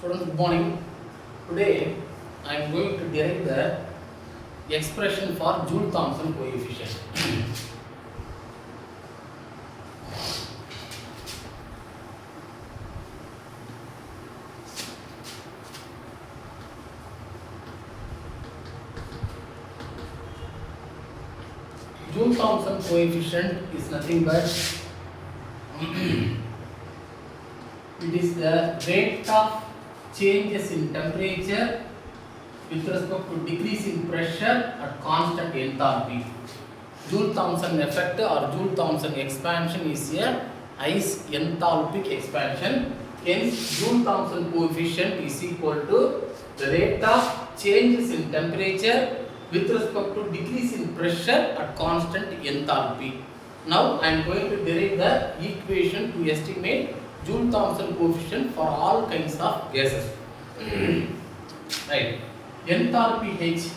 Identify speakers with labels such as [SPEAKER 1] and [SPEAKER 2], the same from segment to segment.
[SPEAKER 1] Students, good morning. Today I am going to derive the expression for Joule-Thomson coefficient. Joule-Thomson coefficient is nothing but it is the rate of changes in temperature with respect to decrease in pressure at constant enthalpy. Joule-Thomson effect or Joule-Thomson expansion is a ice enthalpic expansion. Hence, Joule-Thomson coefficient is equal to the rate of changes in temperature with respect to decrease in pressure at constant enthalpy. Now, I am going to derive the equation to estimate Joule-Thomson coefficient for all kinds of gases. Right. Enthalpy H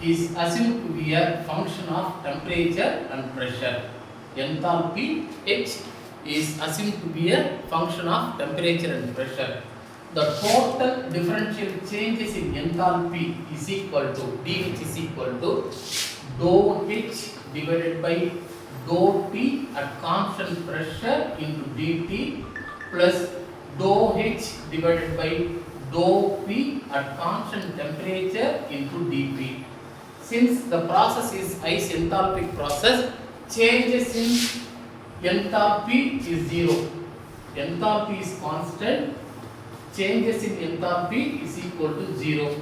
[SPEAKER 1] is assumed to be a function of temperature and pressure. Enthalpy H is assumed to be a function of temperature and pressure. The total differential changes in enthalpy is equal to dH is equal to dou H divided by dou T at constant pressure into dt plus dou H divided by dou P at constant temperature into dP. Since the process is ice enthalpic process, changes in enthalpy is zero. Enthalpy is constant. Changes in enthalpy is equal to 0.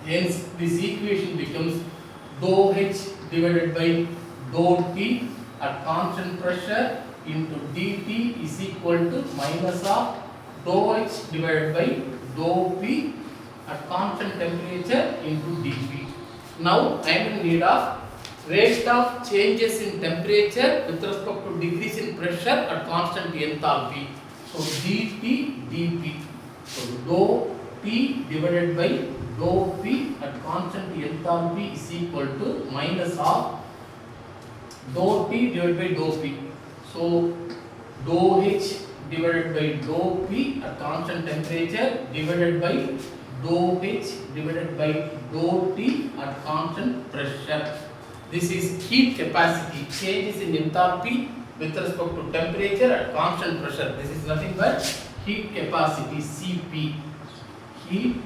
[SPEAKER 1] Hence, this equation becomes dou H divided by dou T at constant pressure into dt is equal to minus of dou H divided by dou P at constant temperature into dP. Now, I am in need of rate of changes in temperature with respect to decrease in pressure at constant enthalpy. So, dt dP. So, dou T divided by dou P at constant enthalpy is equal to minus of dou T divided by dou P. So, dou H divided by dou P at constant temperature divided by dou H divided by dou T at constant pressure. This is heat capacity, changes in enthalpy with respect to temperature at constant pressure. This is nothing but heat capacity Cp. Heat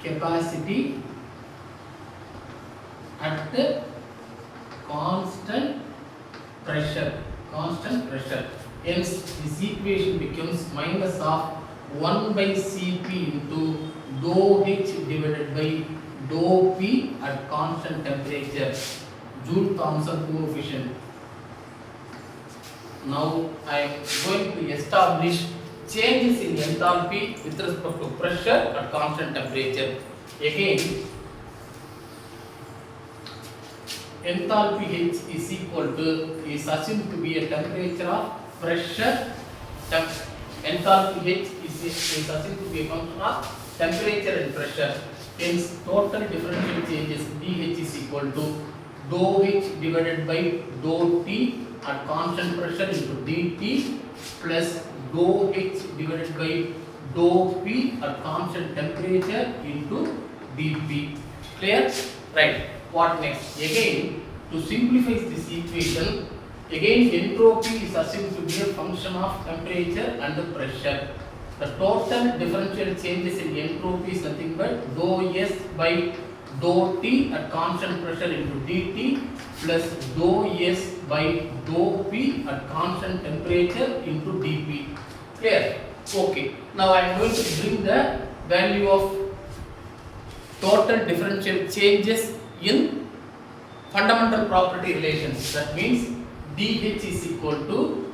[SPEAKER 1] capacity at the constant pressure. Hence, this equation becomes minus of 1 by Cp into dou H divided by dou P at constant temperature. Joule-Thomson coefficient. Now, I am going to establish changes in enthalpy with respect to pressure at constant temperature. Again, enthalpy H is assumed to be a temperature of pressure. Enthalpy H is assumed to be a function of temperature and pressure. Hence, total differential changes dH is equal to dou H divided by dou T at constant pressure into dt plus dou H divided by dou P at constant temperature into dP. Clear? Right. What next? Again, to simplify this equation, again entropy is assumed to be a function of temperature and the pressure. The total differential changes in entropy is nothing but dou S by dou T at constant pressure into dt plus dou S by dou P at constant temperature into dP. Clear? Okay. Now I am going to bring the value of total differential changes in fundamental property relations. That means dH is equal to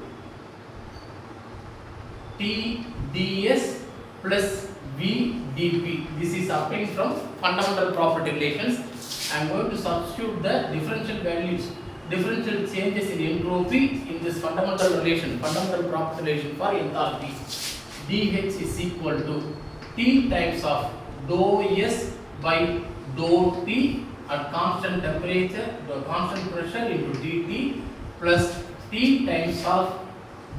[SPEAKER 1] T ds plus V dP. This is obtained from fundamental property relations. I am going to substitute the differential values, differential changes in entropy in this fundamental property relation for enthalpy. dH is equal to T times of dou S by dou T at constant temperature, constant pressure into dt plus T times of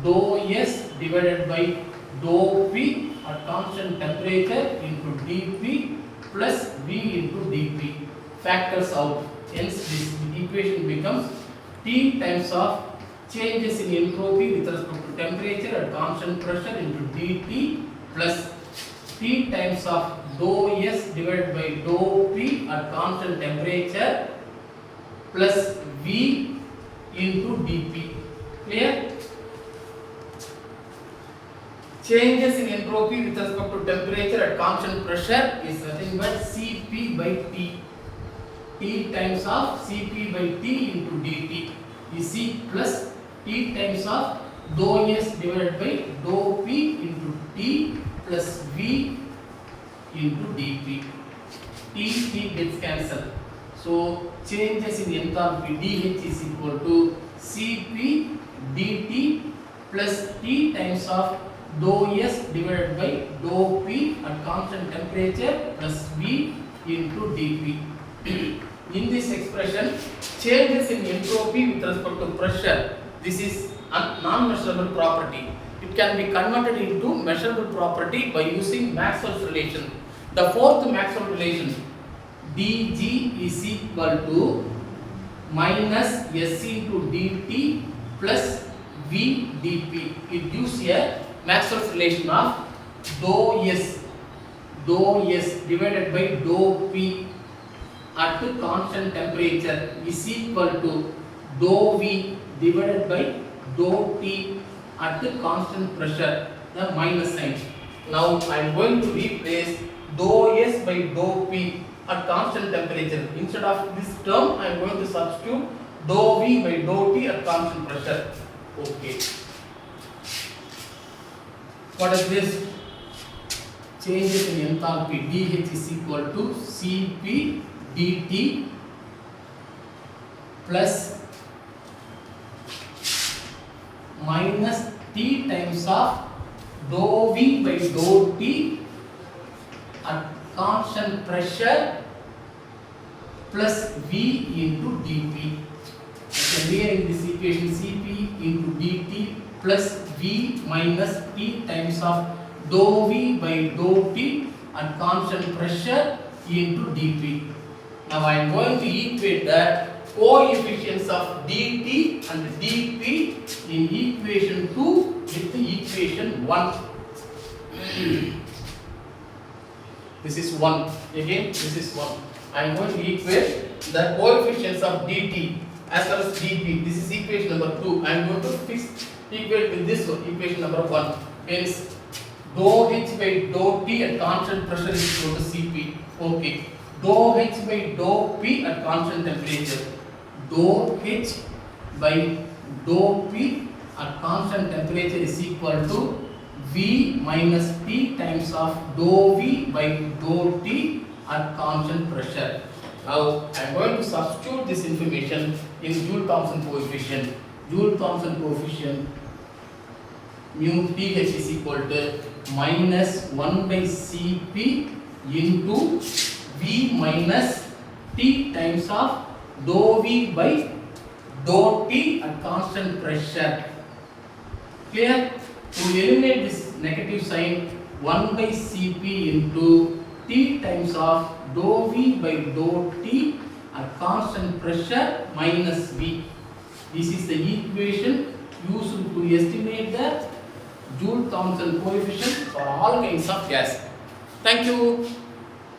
[SPEAKER 1] dou S divided by dou P P at constant temperature into dP plus V into dP. Factors out. Hence this equation becomes T times of changes in entropy with respect to temperature at constant pressure into dT plus T times of dou S divided by dou P at constant temperature plus V into dP. Clear? Changes in entropy with respect to temperature at constant pressure is nothing but Cp by T. T times of Cp by T into dt is C plus T times of dou S divided by dou P into T plus V into dP. T gets cancelled. So changes in enthalpy dH is equal to Cp dt plus T times of dou S divided by dou P at constant temperature plus V into dP. In this expression, changes in entropy with respect to pressure, this is a non-measurable property. It can be converted into measurable property by using Maxwell's relation. The fourth Maxwell relation, dG is equal to minus S into dt plus V dP. It gives a Maxwell's relation of dou S divided by dou P at constant temperature is equal to dou V divided by dou T at constant pressure, the minus sign. Now I am going to replace dou S by dou P at constant temperature. Instead of this term, I am going to substitute dou V by dou T at constant pressure. Okay. What is this? Changes in enthalpy dH is equal to Cp dt plus minus T times of dou V by dou T at constant pressure plus V into dP. I can rewrite this equation Cp into dt plus V minus T times of dou V by dou T at constant pressure into dP. Now I am going to equate the coefficients of dt and dP in equation 2 with the equation 1. This is 1. Again, this is 1. I am going to equate the coefficients of dt as well as dP. This is equation number 2. I am going to equate with this one, equation number 1. Hence, dou H by dou T at constant pressure is equal to Cp. Okay. Dou H by dou P at constant temperature. Dou H by dou P at constant temperature is equal to V minus T times of dou V by dou T at constant pressure. Now I am going to substitute this information in Joule-Thomson coefficient. Joule-Thomson coefficient mu Th is equal to minus 1 by Cp into V minus T times of dou V by dou T at constant pressure. Clear? To eliminate this negative sign, 1 by Cp into T times of dou V by dou T at constant pressure minus V. This is the equation used to estimate the Joule-Thomson coefficient for all kinds of gas. Thank you.